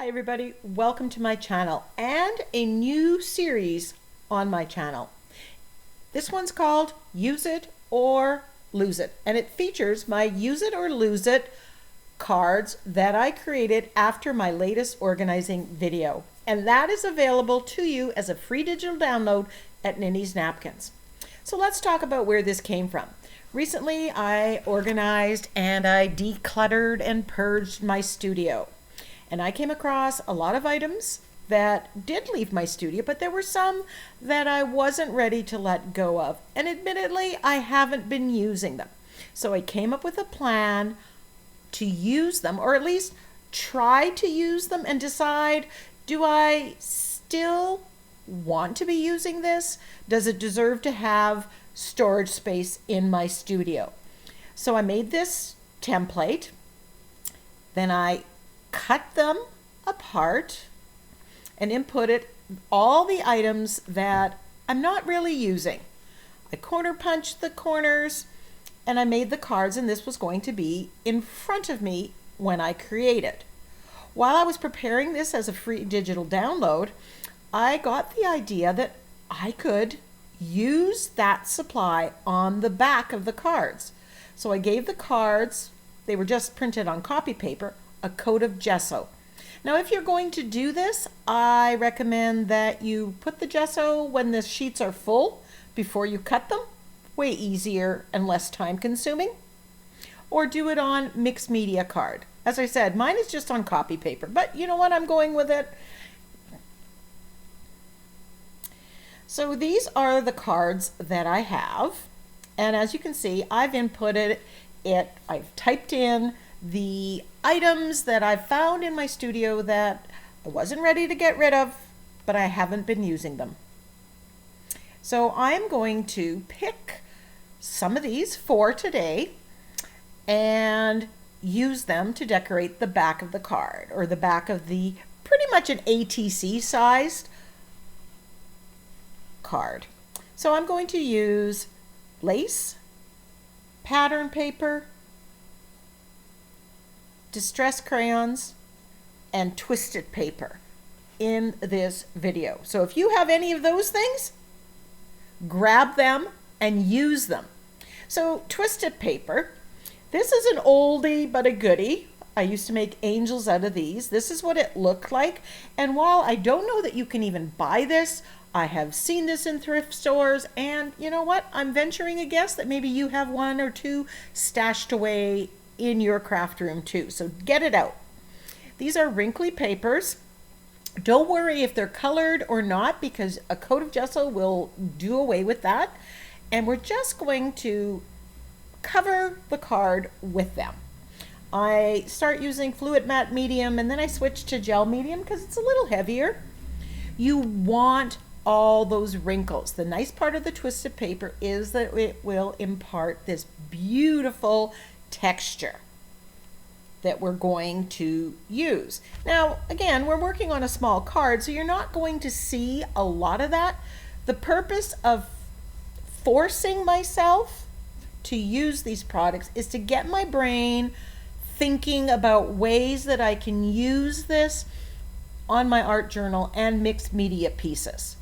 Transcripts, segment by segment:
Hi everybody, welcome to my channel and a new series on my channel. This one's called Use It or Lose It, and it features my Use It or Lose It cards that I created after my latest organizing video. And that is available to you as a free digital download at Ninny's Napkins. So let's talk about where this came from. Recently I organized and I decluttered and purged my studio. And I came across a lot of items that did leave my studio, but there were some that I wasn't ready to let go of. And admittedly, I haven't been using them. So I came up with a plan to use them, or at least try to use them and decide, do I still want to be using this? Does it deserve to have storage space in my studio? So I made this template. Then I cut them apart and inputted all the items that I'm not really using. I corner punched the corners and I made the cards, and this was going to be in front of me when I created. While I was preparing this as a free digital download, I got the idea that I could use that supply on the back of the cards. So I gave the cards, they were just printed on copy paper, a coat of gesso. Now, if you're going to do this, I recommend that you put the gesso when the sheets are full before you cut them. Way easier and less time consuming. Or do it on mixed media card. As I said, mine is just on copy paper, but you know what, I'm going with it. So these are the cards that I have. And as you can see, I've inputted it, I've typed in the items that I've found in my studio that I wasn't ready to get rid of, but I haven't been using them. So I'm going to pick some of these for today and use them to decorate the back of the card, or the back of the pretty much an ATC sized card. So I'm going to use lace, pattern paper, distress crayons, and twisted paper in this video. So if you have any of those things, grab them and use them. So twisted paper, this is an oldie but a goodie. I used to make angels out of these. This is what it looked like. And while I don't know that you can even buy this, I have seen this in thrift stores, and you know what? I'm venturing a guess that maybe you have one or two stashed away in your craft room too. So get it out. These are wrinkly papers. Don't worry if they're colored or not, because a coat of gesso will do away with that. And we're just going to cover the card with them. I start using fluid matte medium, and then I switch to gel medium because it's a little heavier. You want all those wrinkles. The nice part of the twisted paper is that it will impart this beautiful texture that we're going to use. Now, again, we're working on a small card, so you're not going to see a lot of that. The purpose of forcing myself to use these products is to get my brain thinking about ways that I can use this on my art journal and mixed media pieces.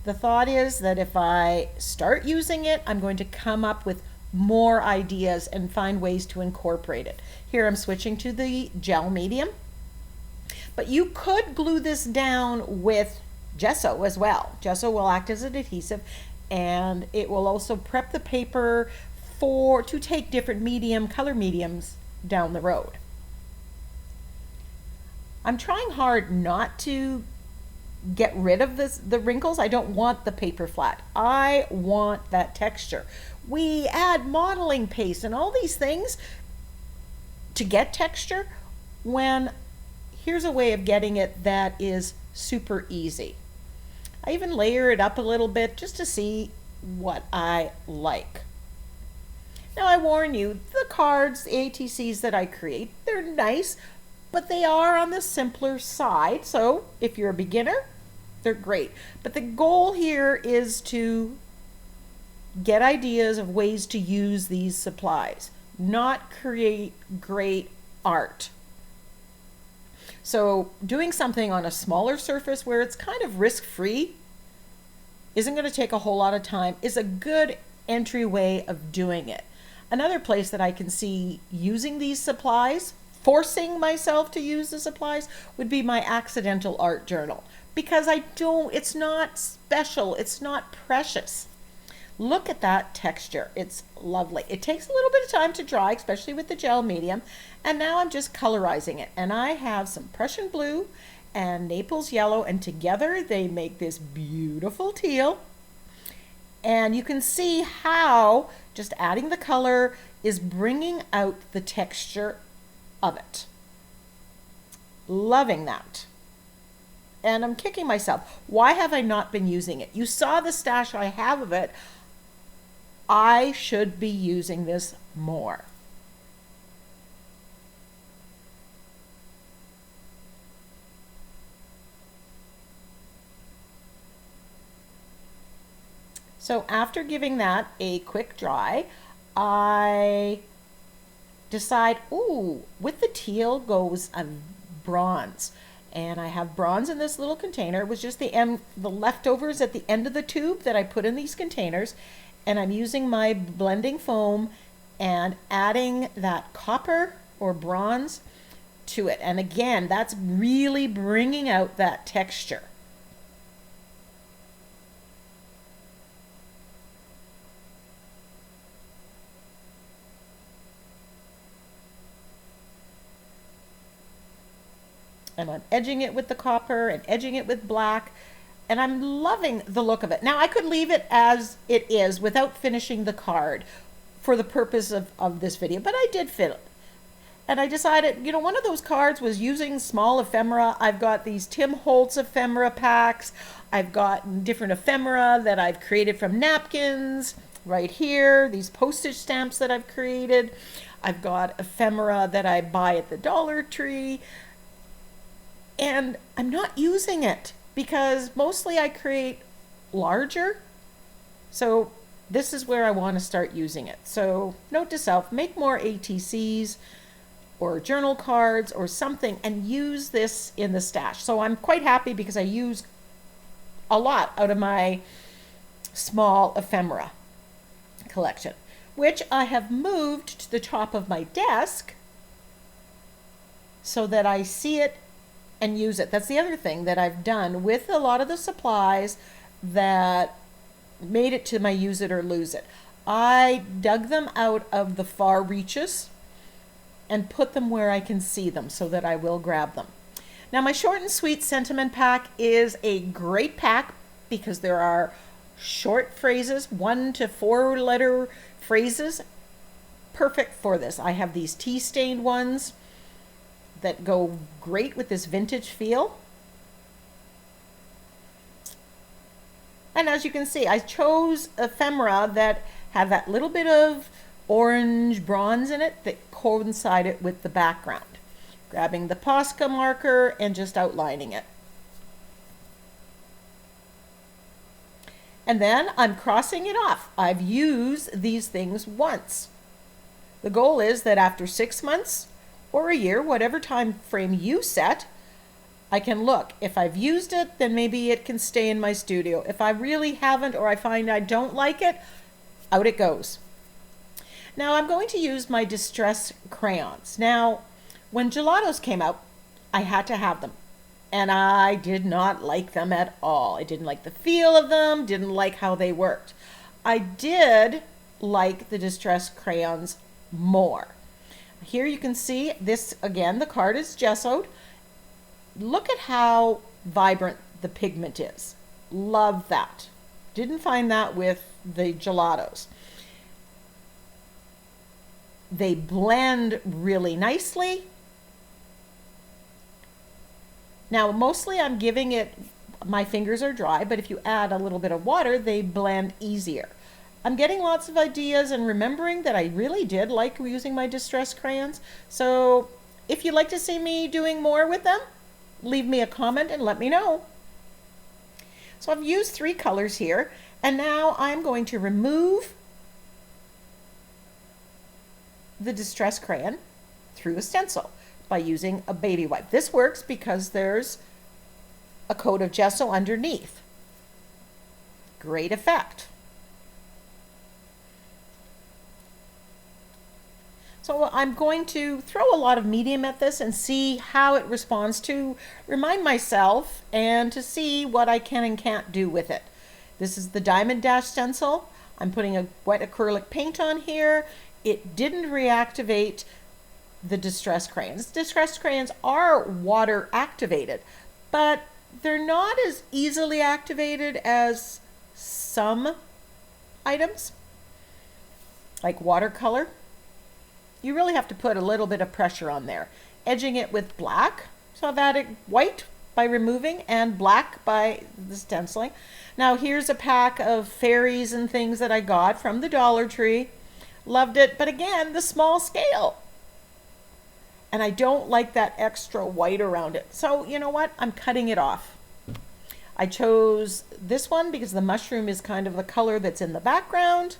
The thought is that if I start using it, I'm going to come up with more ideas and find ways to incorporate it. Here I'm switching to the gel medium, but you could glue this down with gesso as well. Gesso will act as an adhesive, and it will also prep the paper to take different color mediums down the road. I'm trying hard not to get rid of the wrinkles. I don't want the paper flat. I want that texture. We add modeling paste and all these things to get texture, when here's a way of getting it that is super easy. I even layer it up a little bit just to see what I like. Now I warn you, the cards, the ATCs that I create, they're nice, but they are on the simpler side. So if you're a beginner, they're great. But the goal here is to get ideas of ways to use these supplies. not create great art. So doing something on a smaller surface where it's kind of risk-free, isn't going to take a whole lot of time, is a good entryway of doing it. Another place that I can see using these supplies, forcing myself to use the supplies, would be my accidental art journal. Because it's not special, it's not precious. Look at that texture, it's lovely. It takes a little bit of time to dry, especially with the gel medium, and now I'm just colorizing it. And I have some Prussian blue and Naples yellow, and together they make this beautiful teal. And you can see how just adding the color is bringing out the texture of it. Loving that. And I'm kicking myself. Why have I not been using it? You saw the stash I have of it. I should be using this more. So after giving that a quick dry, I decide, ooh, with the teal goes a bronze. And I have bronze in this little container. It was just the leftovers at the end of the tube that I put in these containers. And I'm using my blending foam and adding that copper or bronze to it. And again, that's really bringing out that texture. And I'm edging it with the copper and edging it with black, and I'm loving the look of it. Now I could leave it as it is without finishing the card for the purpose of this video, but I did fit it. And I decided, you know, one of those cards was using small ephemera. I've got these Tim Holtz ephemera packs. I've got different ephemera that I've created from napkins right here, these postage stamps that I've created. I've got ephemera that I buy at the Dollar Tree. And I'm not using it because mostly I create larger. So this is where I want to start using it. So note to self, make more ATCs or journal cards or something and use this in the stash. So I'm quite happy because I use a lot out of my small ephemera collection, which I have moved to the top of my desk so that I see it and use it. That's the other thing that I've done with a lot of the supplies that made it to my use it or lose it. I dug them out of the far reaches and put them where I can see them so that I will grab them. Now my short and sweet sentiment pack is a great pack because there are short phrases, 1 to 4 letter phrases, perfect for this. I have these tea stained ones that go great with this vintage feel. And as you can see, I chose ephemera that had that little bit of orange bronze in it that coincided with the background. Grabbing the Posca marker and just outlining it. And then I'm crossing it off. I've used these things once. The goal is that after 6 months or a year, whatever time frame you set, I can look. If I've used it, then maybe it can stay in my studio. If I really haven't or I find I don't like it, out it goes. Now I'm going to use my distress crayons. Now, when gelatos came out, I had to have them. And I did not like them at all. I didn't like the feel of them, didn't like how they worked. I did like the distress crayons more. Here you can see this again, the card is gessoed. Look at how vibrant the pigment is. Love that. Didn't find that with the gelatos. They blend really nicely. Now, mostly I'm giving it, my fingers are dry, but if you add a little bit of water, they blend easier. I'm getting lots of ideas and remembering that I really did like using my distress crayons. So if you'd like to see me doing more with them, leave me a comment and let me know. So I've used 3 colors here, and now I'm going to remove the distress crayon through a stencil by using a baby wipe. This works because there's a coat of gesso underneath. Great effect. So I'm going to throw a lot of medium at this and see how it responds, to remind myself and to see what I can and can't do with it. This is the Diamond Dash stencil. I'm putting a wet acrylic paint on here. It didn't reactivate the distress crayons. Distress crayons are water activated, but they're not as easily activated as some items, like watercolor. You really have to put a little bit of pressure on there. Edging it with black, so I've added white by removing and black by the stenciling. Now here's a pack of fairies and things that I got from the Dollar Tree. Loved it, but again, the small scale. And I don't like that extra white around it. So you know what? I'm cutting it off. I chose this one because the mushroom is kind of the color that's in the background.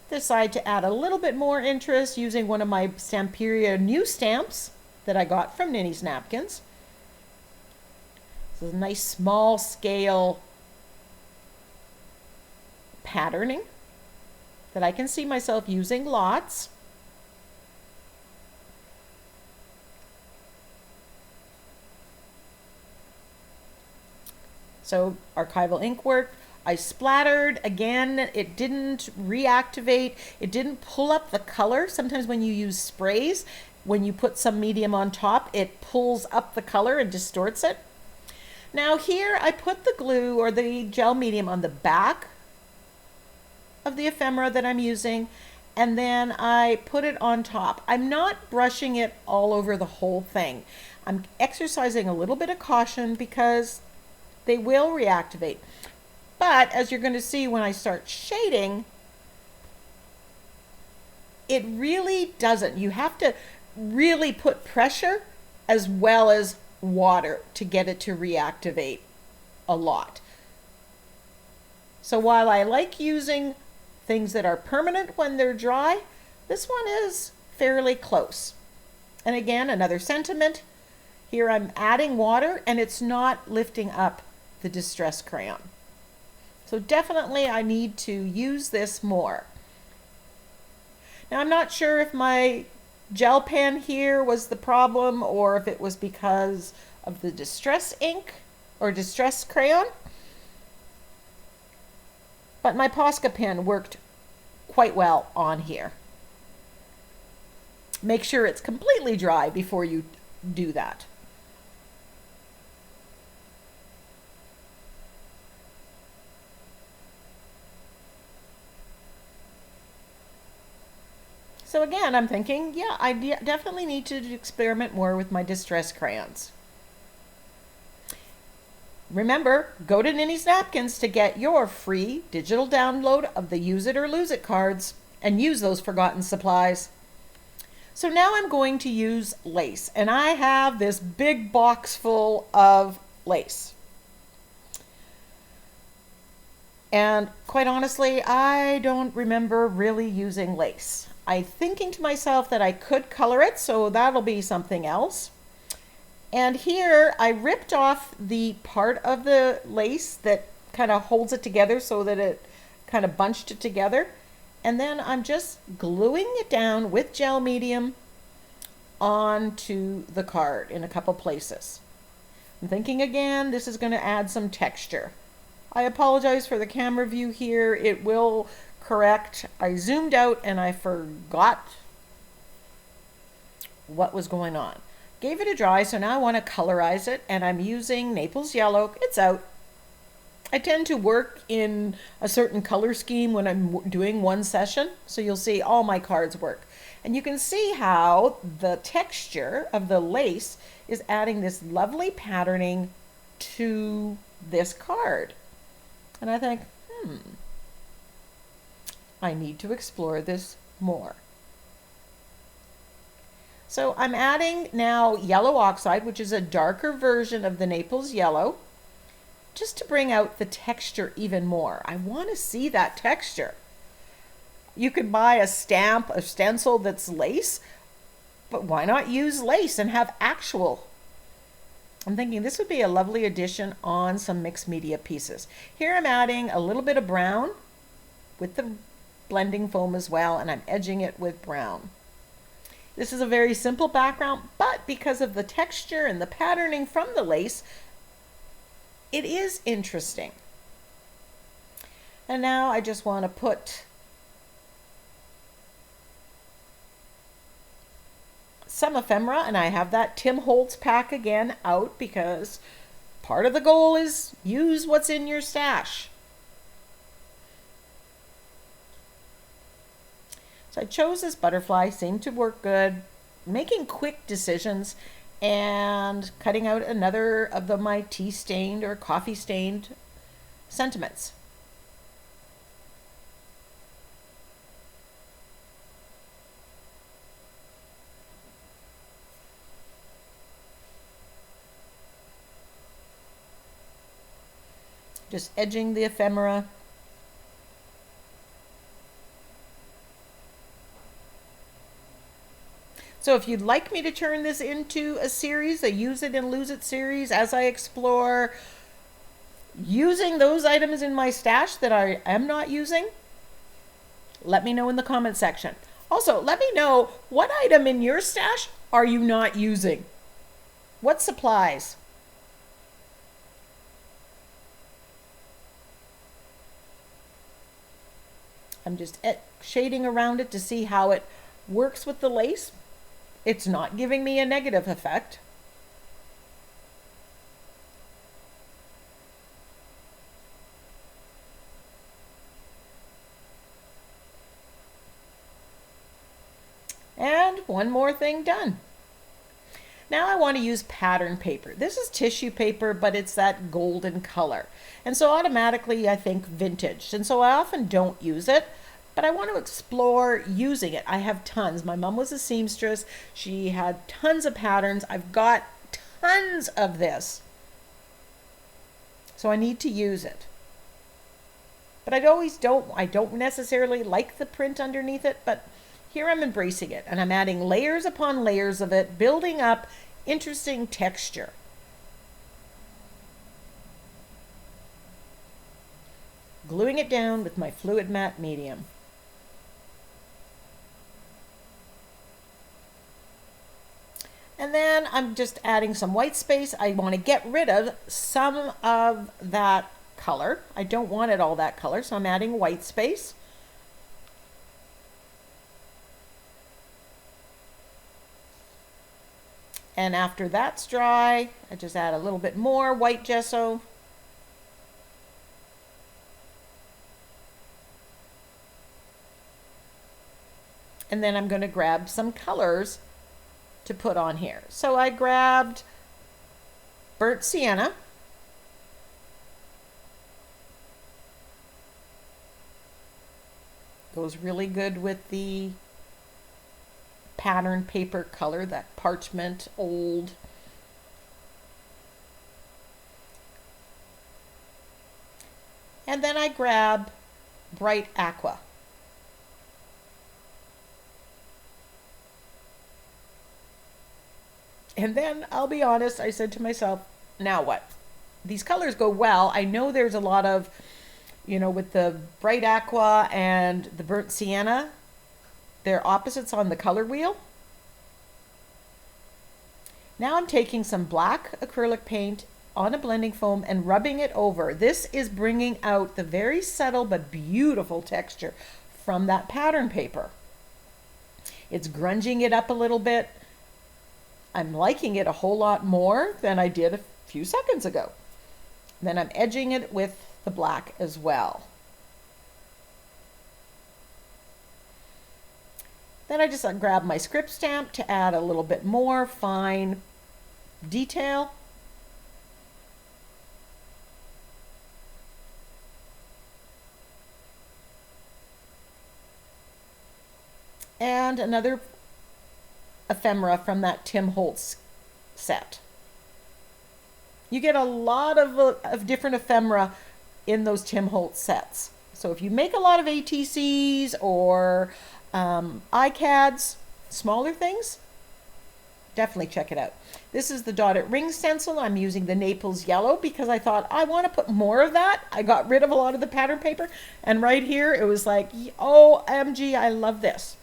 Decide to add a little bit more interest using one of my Stamperia new stamps that I got from Ninny's Napkins. This is a nice small scale patterning that I can see myself using lots. So archival ink work. I splattered again. It didn't reactivate. It didn't pull up the color. Sometimes when you use sprays, when you put some medium on top, it pulls up the color and distorts it. Now here I put the glue or the gel medium on the back of the ephemera that I'm using, and then I put it on top. I'm not brushing it all over the whole thing. I'm exercising a little bit of caution because they will reactivate. But as you're going to see when I start shading, it really doesn't. You have to really put pressure as well as water to get it to reactivate a lot. So while I like using things that are permanent when they're dry, this one is fairly close. And again, another sentiment. Here I'm adding water and it's not lifting up the distress crayon. So definitely I need to use this more. Now I'm not sure if my gel pen here was the problem or if it was because of the distress ink or distress crayon. But my Posca pen worked quite well on here. Make sure it's completely dry before you do that. So again, I'm thinking, yeah, I definitely need to experiment more with my distress crayons. Remember, go to Ninny's Napkins to get your free digital download of the Use It or Lose It cards and use those forgotten supplies. So now I'm going to use lace, and I have this big box full of lace. And quite honestly, I don't remember really using lace. I'm thinking to myself that I could color it, so that'll be something else. And here I ripped off the part of the lace that kind of holds it together so that it kind of bunched it together. And then I'm just gluing it down with gel medium onto the card in a couple places. I'm thinking again, this is going to add some texture. I apologize for the camera view here. It will correct. I zoomed out and I forgot what was going on. Gave it a dry, so now I want to colorize it, and I'm using Naples Yellow. It's out. I tend to work in a certain color scheme when I'm doing one session, so you'll see all my cards work. And you can see how the texture of the lace is adding this lovely patterning to this card. And I think, I need to explore this more. So I'm adding now yellow oxide, which is a darker version of the Naples Yellow. just to bring out the texture even more. I want to see that texture. You could buy a stamp, a stencil that's lace, but why not use lace and have actual? I'm thinking this would be a lovely addition on some mixed media pieces. Here I'm adding a little bit of brown with the blending foam as well, and I'm edging it with brown. This is a very simple background, but because of the texture and the patterning from the lace, it is interesting. And now I just want to put some ephemera, and I have that Tim Holtz pack again out because part of the goal is use what's in your stash. So I chose this butterfly, seemed to work good, making quick decisions and cutting out another of my tea stained or coffee stained sentiments. Just edging the ephemera. So if you'd like me to turn this into a series, a Use It and Lose It series, as I explore using those items in my stash that I am not using, let me know in the comment section. Also, let me know what item in your stash are you not using? What supplies? I'm just shading around it to see how it works with the lace. It's not giving me a negative effect. And one more thing done. Now I want to use pattern paper. This is tissue paper, but it's that golden color. And so automatically I think vintage. And so I often don't use it, but I want to explore using it. I have tons. My mom was a seamstress. She had tons of patterns. I've got tons of this. So I need to use it. But I don't necessarily like the print underneath it, but here I'm embracing it, and I'm adding layers upon layers of it, building up interesting texture. Gluing it down with my fluid matte medium. And then I'm just adding some white space. I want to get rid of some of that color. I don't want it all that color, so I'm adding white space. And after that's dry, I just add a little bit more white gesso. And then I'm going to grab some colors to put on here. So I grabbed burnt sienna. Goes really good with the pattern paper color, that parchment old. And then I grab bright aqua. And then I'll be honest, I said to myself, now what? These colors go well. I know there's a lot of, with the bright aqua and the burnt sienna, they're opposites on the color wheel. Now I'm taking some black acrylic paint on a blending foam and rubbing it over. This is bringing out the very subtle but beautiful texture from that pattern paper. It's grunging it up a little bit. I'm liking it a whole lot more than I did a few seconds ago. Then I'm edging it with the black as well. Then I just grab my script stamp to add a little bit more fine detail. And another ephemera from that Tim Holtz set. You get a lot of different ephemera in those Tim Holtz sets. So if you make a lot of ATCs or iCads, smaller things, definitely check it out. This is the dotted ring stencil. I'm using the Naples yellow because I thought I want to put more of that. I got rid of a lot of the pattern paper, and right here it was like, OMG, I love this.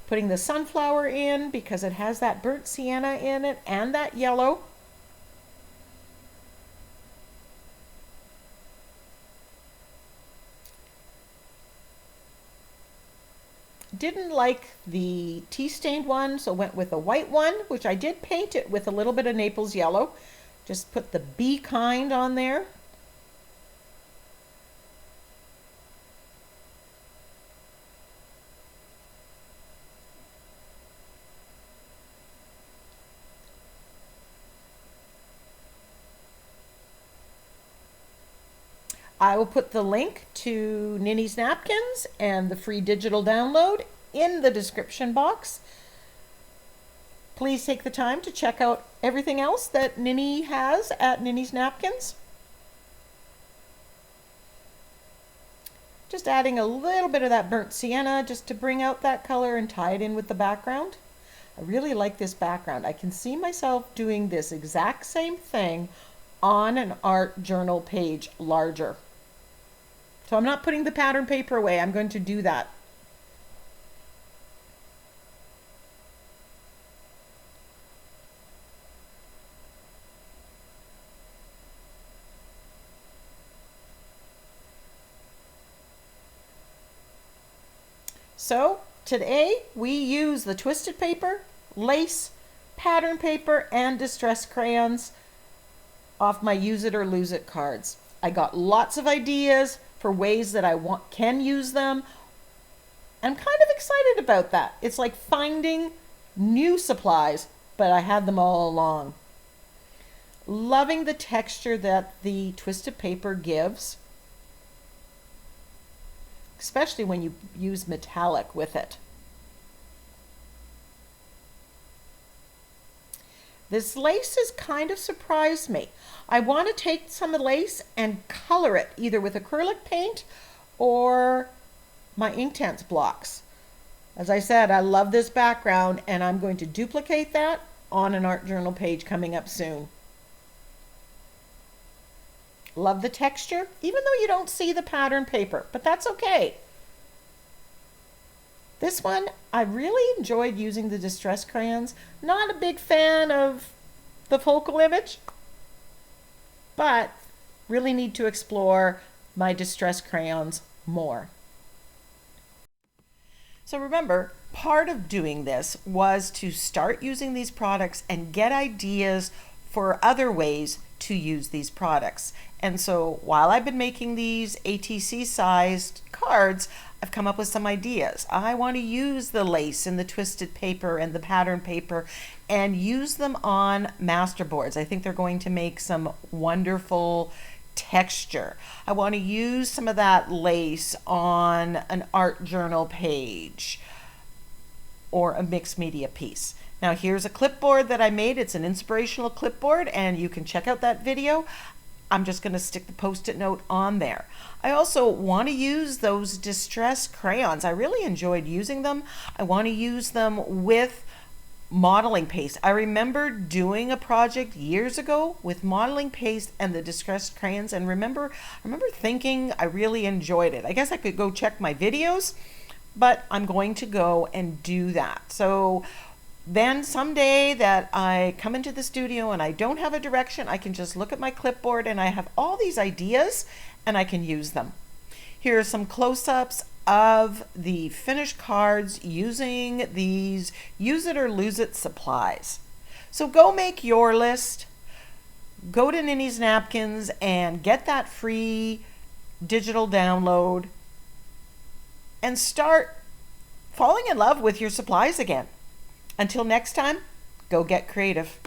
Putting the sunflower in because it has that burnt sienna in it and that yellow. Didn't like the tea-stained one, so went with a white one, which I did paint it with a little bit of Naples yellow. Just put the Be Kind on there. I will put the link to Ninny's Napkins and the free digital download in the description box. Please take the time to check out everything else that Ninny has at Ninny's Napkins. Just adding a little bit of that burnt sienna just to bring out that color and tie it in with the background. I really like this background. I can see myself doing this exact same thing on an art journal page larger. So I'm not putting the pattern paper away. I'm going to do that. So today we use the twisted paper, lace, pattern paper, and distress crayons off my Use It or Lose It cards. I got lots of ideas for ways that I can use them. I'm kind of excited about that. It's like finding new supplies, but I had them all along. Loving the texture that the twisted paper gives, especially when you use metallic with it. This lace has kind of surprised me. I want to take some of the lace and color it either with acrylic paint or my Inktense blocks. As I said, I love this background and I'm going to duplicate that on an art journal page coming up soon. Love the texture, even though you don't see the pattern paper, but that's okay. This one, I really enjoyed using the distress crayons. Not a big fan of the focal image, but really need to explore my distress crayons more. So remember, part of doing this was to start using these products and get ideas for other ways to use these products. And so while I've been making these ATC sized cards, I've come up with some ideas. I want to use the lace and the twisted paper and the pattern paper and use them on masterboards. I think they're going to make some wonderful texture. I want to use some of that lace on an art journal page or a mixed media piece. Now here's a clipboard that I made. It's an inspirational clipboard and you can check out that video. I'm just going to stick the post-it note on there. I also want to use those distress crayons. I really enjoyed using them. I want to use them with modeling paste. I remember doing a project years ago with modeling paste and the distressed crayons, and I remember thinking I really enjoyed it. I guess I could go check my videos, but I'm going to go and do that. So then someday that I come into the studio and I don't have a direction, I can just look at my clipboard and I have all these ideas and I can use them. Here are some close-ups of the finished cards using these Use It or Lose It supplies. So go make your list. Go to Ninny's Napkins and get that free digital download and start falling in love with your supplies again. Until next time, go get creative.